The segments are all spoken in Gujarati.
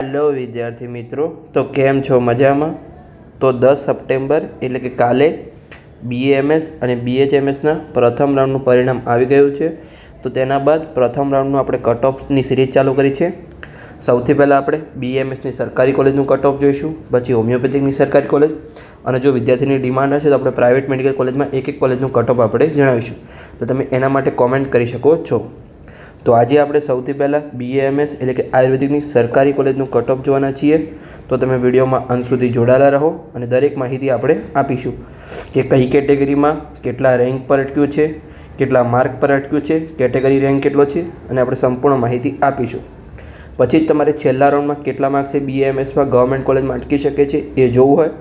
હેલો વિદ્યાર્થી મિત્રો, તો કેમ છો? મજામાં? તો 10 સપ્ટેમ્બર એટલે કે કાલે BAMS અને BHMSના પ્રથમ રાઉન્ડનું પરિણામ આવી ગયું છે. તો તેના બાદ પ્રથમ રાઉન્ડનું આપણે કટ ઓફની સિરીઝ ચાલુ કરી છે. સૌથી પહેલાં આપણે BAMSની સરકારી કોલેજનું કટ ઓફ જોઈશું, પછી હોમિયોપેથિકની સરકારી કોલેજ, અને જો વિદ્યાર્થીની ડિમાન્ડ હશે તો આપણે પ્રાઇવેટ મેડિકલ કોલેજમાં એક કોલેજનું કટ ઓફ આપણે જણાવીશું. તો તમે એના માટે કોમેન્ટ કરી શકો છો. તો આજે આપણે સૌથી પહેલાં BAMS એટલે કે આયુર્વેદિકની સરકારી કોલેજનું કટ ઓફ જોવાના છીએ. તો તમે વિડીયોમાં અંત સુધી જોડાયેલા રહો અને દરેક માહિતી આપણે આપીશું કે કઈ કેટેગરીમાં કેટલા રેન્ક પર અટક્યું છે, કેટલા માર્ક પર અટક્યું છે, કેટેગરી રેન્ક કેટલો છે, અને આપણે સંપૂર્ણ માહિતી આપીશું. પછી જ તમારે છેલ્લા રાઉન્ડમાં કેટલા માર્ક્સે BAMSમાં ગવર્મેન્ટ કોલેજમાં અટકી શકે છે એ જોવું હોય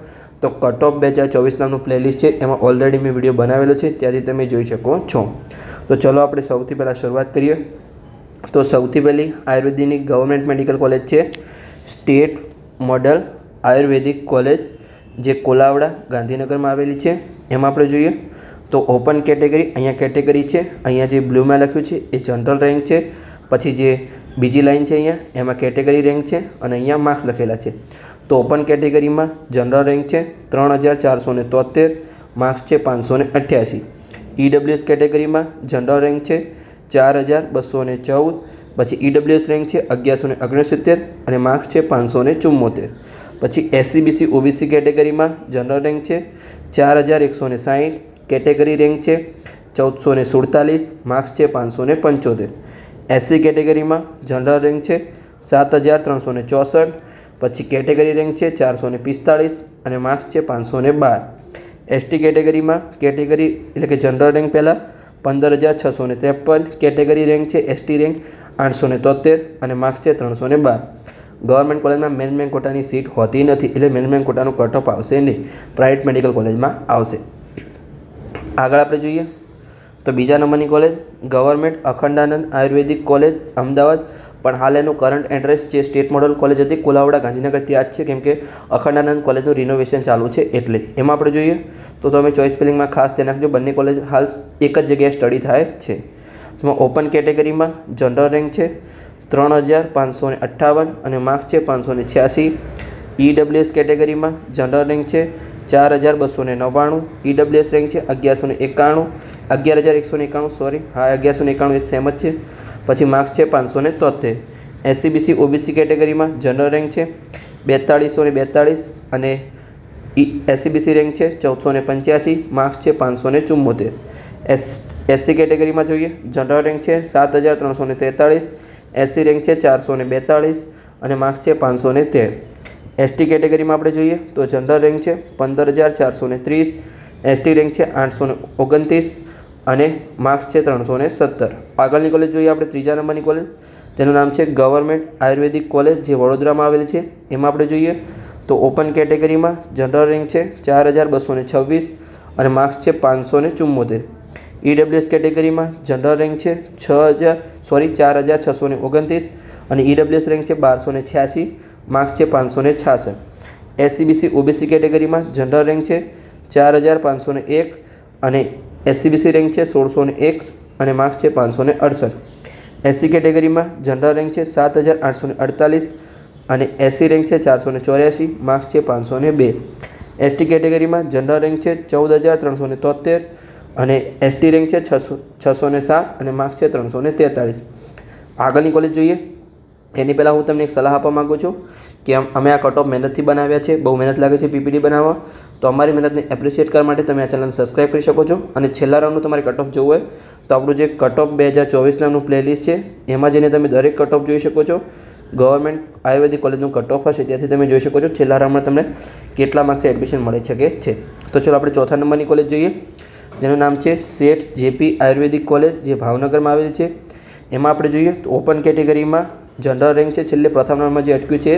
તો કટ ઓફ 2024 નામનું પ્લેલિસ્ટ છે, એમાં ઓલરેડી મેં વિડીયો બનાવેલો છે, ત્યાંથી તમે જોઈ શકો છો. તો ચલો આપણે સૌથી પહેલાં શરૂઆત કરીએ. તો સૌથી પહેલી આયુર્વેદિકની ગવર્મેન્ટ મેડિકલ કોલેજ છે સ્ટેટ મોડલ આયુર્વેદિક કોલેજ, જે કોલાવડા ગાંધીનગરમાં આવેલી છે. એમાં આપણે જોઈએ તો ઓપન કેટેગરી, અહીંયા કેટેગરી છે, અહીંયા જે બ્લુમાં લખ્યું છે એ જનરલ રેન્ક છે. પછી જે બીજી લાઇન છે અહીંયા એમાં કેટેગરી રેન્ક છે અને અહીંયા માર્ક્સ લખેલા છે. તો ઓપન કેટેગરીમાં જનરલ રેન્ક છે 3473, માર્ક્સ છે 588. EWS કેટેગરીમાં જનરલ રેન્ક છે 4214, પછી EWS રેન્ક છે 1169 અને માર્ક્સ છે 574. પછી SCBC OBC કેટેગરીમાં જનરલ રેન્ક છે 4160, કેટેગરી રેન્ક છે 1447, માર્ક્સ છે 575. SC કેટેગરીમાં જનરલ રેન્ક છે 7364, પછી કેટેગરી રેન્ક છે 445 અને માર્ક્સ છે 512. ST કેટેગરીમાં કેટેગરી એટલે કે જનરલ રેન્ક પહેલાં 15653, કેટેગરી રેન્ક છે ST રેન્ક 873 અને માર્ક્સ છે 312. ગવર્મેન્ટ કોલેજમાં મેનેજમેન્ટ કોટાની સીટ હોતી નથી, એટલે મેનેજમેન્ટ કોટાનું કટ ઓફ આવશે નહીં, પ્રાઇવેટ મેડિકલ કોલેજમાં આવશે. આગળ આપણે જોઈએ તો બીજા નંબરની કોલેજ ગવર્મેન્ટ અખંડાનંદ આયુર્વેદિક કોલેજ અમદાવાદ, પણ હાલ એનું કરંટ એડ્રેસ જે સ્ટેટ મોડલ કોલેજ હતી કોલાવડા ગાંધીનગર ત્યાં જ છે, કેમ કે અખંડાનંદ કોલેજનું રિનોવેશન ચાલુ છે એટલે. એમાં આપણે જોઈએ તો તમે ચોઇસ સ્પેલિંગમાં ખાસ ધ્યાન રાખજો, બંને કોલેજ હાલ એક જ જગ્યાએ સ્ટડી થાય છે. તેમાં ઓપન કેટેગરીમાં જનરલ રેન્ક છે 3558 અને માર્ક્સ છે 586. EWS કેટેગરીમાં જનરલ રેન્ક છે 4299, EWS રેન્ક છે 11191 સોરી, હા 1191 એક સેમ જ છે. પછી માર્ક્સ છે 573. SCBC OBC કેટેગરીમાં જનરલ રેન્ક છે 4242 અને SCBC રેન્ક છે 1485, માર્ક્સ છે 574. SC કેટેગરીમાં જોઈએ જનરલ રેન્ક છે 7343, SC રેન્ક છે 442 અને માર્ક્સ છે 513. ST કેટેગરીમાં આપણે જોઈએ તો જનરલ રેન્ક છે 15430, ST રેન્ક છે 829 અને માર્ક્સ છે 317. આગળની કોલેજ જોઈએ આપણે ત્રીજા નંબરની કોલેજ, તેનું નામ છે ગવર્મેન્ટ આયુર્વેદિક કોલેજ, જે વડોદરામાં આવેલી છે. એમાં આપણે જોઈએ તો ઓપન કેટેગરીમાં જનરલ રેન્ક છે 4226 અને માર્ક્સ છે 574. EWS કેટેગરીમાં જનરલ રેન્ક છે 4629 અને EWS રેન્ક છે 1286, માર્ક્સ છે 566. SCBC OBC કેટેગરીમાં જનરલ રેન્ક છે 4501 અને SCBC રેન્ક છે 1601 અને માર્ક્સ છે 568. SC કેટેગરીમાં જનરલ રેન્ક છે 7848 અને SC રેન્ક છે 484, માર્ક્સ છે 502. ST કેટેગરીમાં જનરલ રેન્ક છે 14373 અને ST રેન્ક છે 607 અને માર્ક્સ છે 343. આગળની કોલેજ જોઈએ એની પહેલાં હું તમને એક સલાહ આપવા માગું છું કે અમે આ કટ ઓફ મહેનતથી બનાવ્યા છે, બહુ મહેનત લાગે છે PPT બનાવવા. તો અમારી મહેનતને એપ્રિશિએટ કરવા માટે તમે આ ચેનલને સબસ્ક્રાઈબ કરી શકો છો. અને છેલ્લા રાઉન્ડનું તમારે કટ ઓફ જોવું હોય તો આપણું જે કટ ઓફ 2024 નામનું પ્લેલિસ્ટ છે એમાં જઈને તમે દરેક કટ ઓફ જોઈ શકો છો. ગવર્મેન્ટ આયુર્વેદિક કોલેજનું કટ ઓફ હશે ત્યાંથી તમે જોઈ શકો છો છેલ્લા રાઉન્ડમાં તમને કેટલા માર્ક્સે એડમિશન મળી શકે છે. તો ચલો આપણે ચોથા નંબરની કોલેજ જોઈએ, જેનું નામ છે શેઠ JP આયુર્વેદિક કોલેજ, જે ભાવનગરમાં આવેલી છે. એમાં આપણે જોઈએ તો ઓપન કેટેગરીમાં જનરલ રેન્ક છે છેલ્લે પ્રથમ નંબરમાં જે અટક્યું છે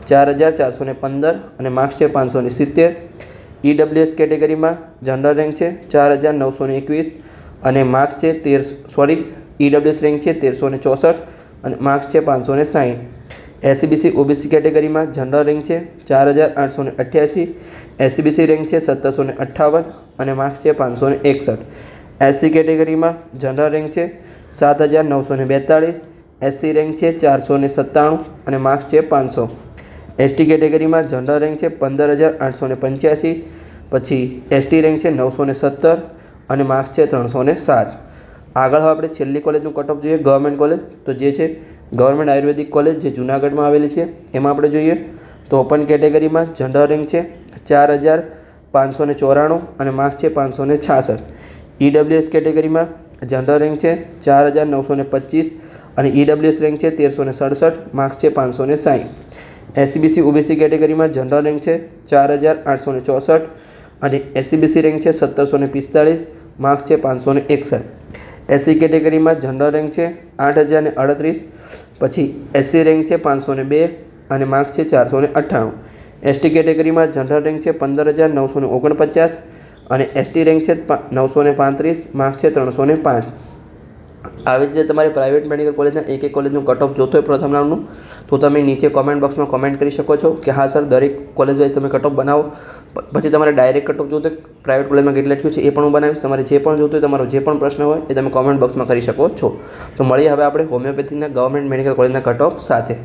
4415 અને માર્ક્સ છે 570. EWS કેટેગરીમાં જનરલ રેન્ક છે 4921 અને માર્ક્સ છે EWS રેન્ક છે 1364 અને માર્ક્સ છે 560. SCBC OBC કેટેગરીમાં જનરલ રેન્ક છે 4888, SCBC રેન્ક છે 1758 અને માર્ક્સ છે 561. SC કેટેગરીમાં જનરલ રેન્ક છે 7942, SC રેન્ક છે 497 અને માર્ક્સ છે 500. એસટી કેટેગરીમાં જનરલ રેન્ક છે 15,885, પછી એસટી રેન્ક છે 917 અને માર્ક્સ છે 307. આગળ હવે આપણે છેલ્લી કોલેજનું કટ ઓફ જોઈએ, ગવર્મેન્ટ કોલેજ, તો જે છે ગવર્મેન્ટ આયુર્વેદિક કોલેજ જે જૂનાગઢમાં આવેલી છે. એમાં આપણે જોઈએ તો ઓપન કેટેગરીમાં જનરલ રેન્ક છે 4,594 અને માર્ક્સ છે 566. ઈડબ્લ્યુએસ કેટેગરીમાં જનરલ રેન્ક છે 4,925 અને ઈડબ્લ્યુએસ રેન્ક છે 1,367, માર્ક્સ છે 560. એસસીબીસી ઓબીસી કેટેગરીમાં જનરલ રેન્ક છે 4,864 અને એસસીબીસી રેન્ક છે 1,745, માર્ક્સ છે 561. એસસી કેટેગરીમાં જનરલ રેન્ક છે 8,038, પછી એસસી રેન્ક છે 502 અને માર્ક્સ છે 498. એસટી કેટેગરીમાં જનરલ રેન્ક છે 15,949 અને એસટી રેન્ક છે 935, માર્ક્સ છે 305. આવી રીતે તમારે પ્રાઇવેટ મેડિકલ કોલેજના એક કોલેજનું કટ ઓફ જોતો હોય પ્રથમ રાઉન્ડનું, તો તમે નીચે કોમેન્ટ બોક્સમાં કોમેન્ટ કરી શકો છો કે હા સર દરેક કોલેજ વાઇઝ તમે કટ ઓફ બનાવો. પછી તમારે ડાયરેક્ટ કટ ઓફ જોતો હોય પ્રાઇવેટ કોલેજમાં કેટલા થયું છે એ પણ હું બનાવીશ. તમારે જે પણ જોતું હોય, તમારો જે પણ પ્રશ્ન હોય એ તમે કોમેન્ટ બોક્સમાં કરી શકો છો. તો મળીએ હવે આપણે હોમિયોપેથીના ગવર્મેન્ટ મેડિકલ કોલેજના કટ ઓફ સાથે.